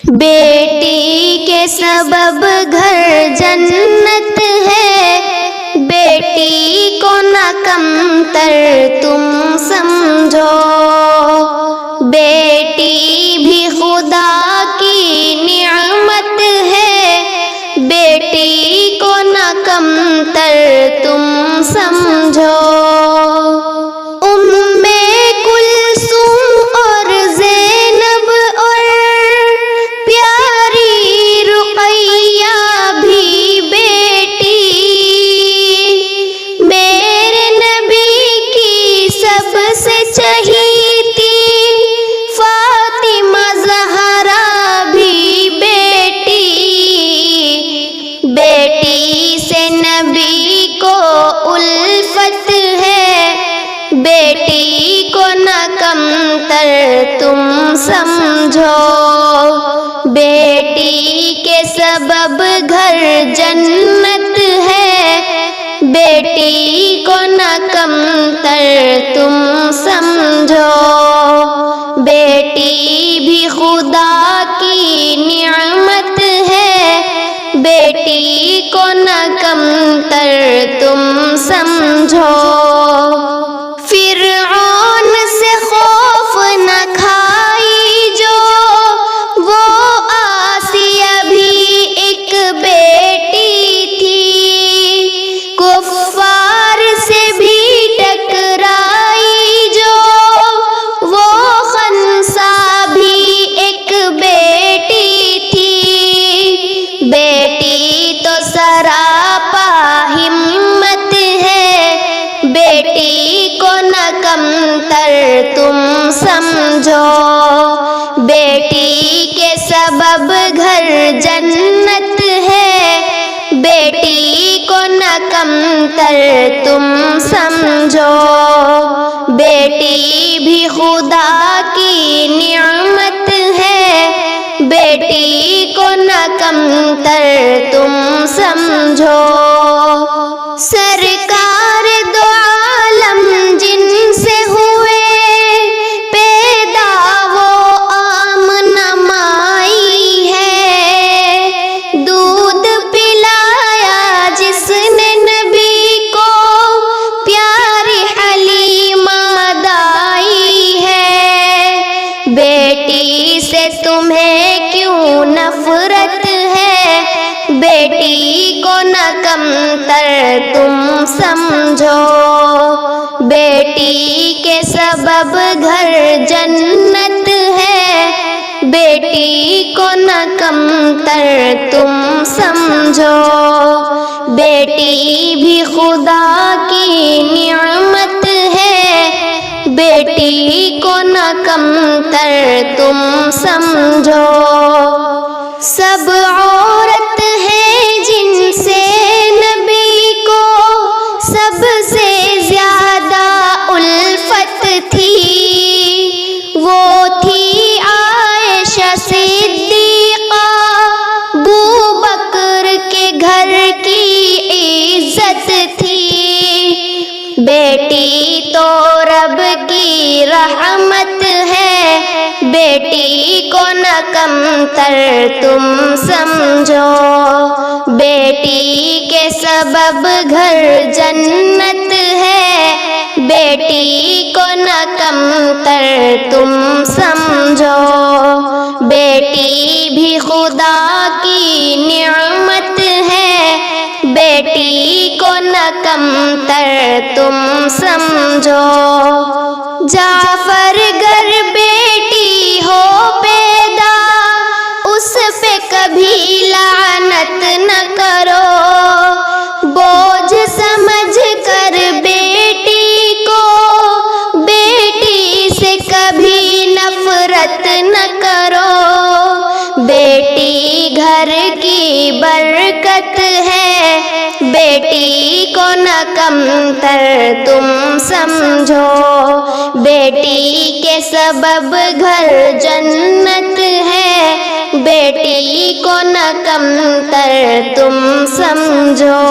بیٹی کے سبب گھر جنت ہے، بیٹی کو نہ کمتر تم سمجھو، بیٹی بھی خدا کی نعمت ہے، بیٹی کو نہ کمتر تم سمجھو۔ بیٹی کو نہ کمتر تم سمجھو، بیٹی کے سبب گھر جنت ہے، بیٹی کو نہ کمتر تم سمجھو، بیٹی بھی خدا کی نعمت ہے، بیٹی کو نہ کمتر تم سمجھو۔ فرعون سے خوف نہ کھائی جو، وہ آسیہ بھی ایک بیٹی تھی، کفار سے بھی ٹکرائی جو، وہ خنسا بھی ایک بیٹی تھی، بیٹی تو سراپا ہمت ہے، بیٹی کو نہ کمتر تم سمجھو، بیٹی کے سبب گھر جنت ہے، بیٹی کو نہ کمتر تم سمجھو، بیٹی بھی خدا کی نعمت ہے، بیٹی کو نہ کمتر تم سمجھو۔ سرکار دو عالم جن سے ہوئے پیدا وہ آمنہ مائی ہے، دودھ پلایا جس نے نبی کو پیاری حلیمہ دائی ہے، بیٹی سے تمہیں کیوں نفرت ہے، بیٹی کو نہ کمتر تم سمجھو، بیٹی کے سبب گھر جنت ہے، بیٹی کو نہ کمتر تم سمجھو، بیٹی بھی خدا کی نعمت ہے، بیٹی کو نہ کمتر تم سمجھو۔ سب عورت ہے جن سے نبی کو سب سے زیادہ الفت تھی، وہ تھی عائشہ صدیقہ، ابوبکر کے گھر کی عزت تھی، بیٹی تو رب کی رحمت ہے، بیٹی کو نہ کمتر تم سمجھو، بیٹی کے سبب گھر جنت ہے، بیٹی کو نہ کمتر تم سمجھو، بیٹی بھی خدا کی نعمت ہے، بیٹی کو نہ کمتر تم سمجھو۔ جعفر گر بیٹی ہو پیدا اس پہ کبھی لعنت نہ کرو، بوجھ سمجھ کر بیٹی کو بیٹی سے کبھی نفرت نہ کرو، بیٹی گھر کی برکت ہے، بیٹی کو نہ کمتر تم سمجھو، بیٹی کے سبب گھر جنت ہے، بیٹی کو نہ کمتر تم سمجھو۔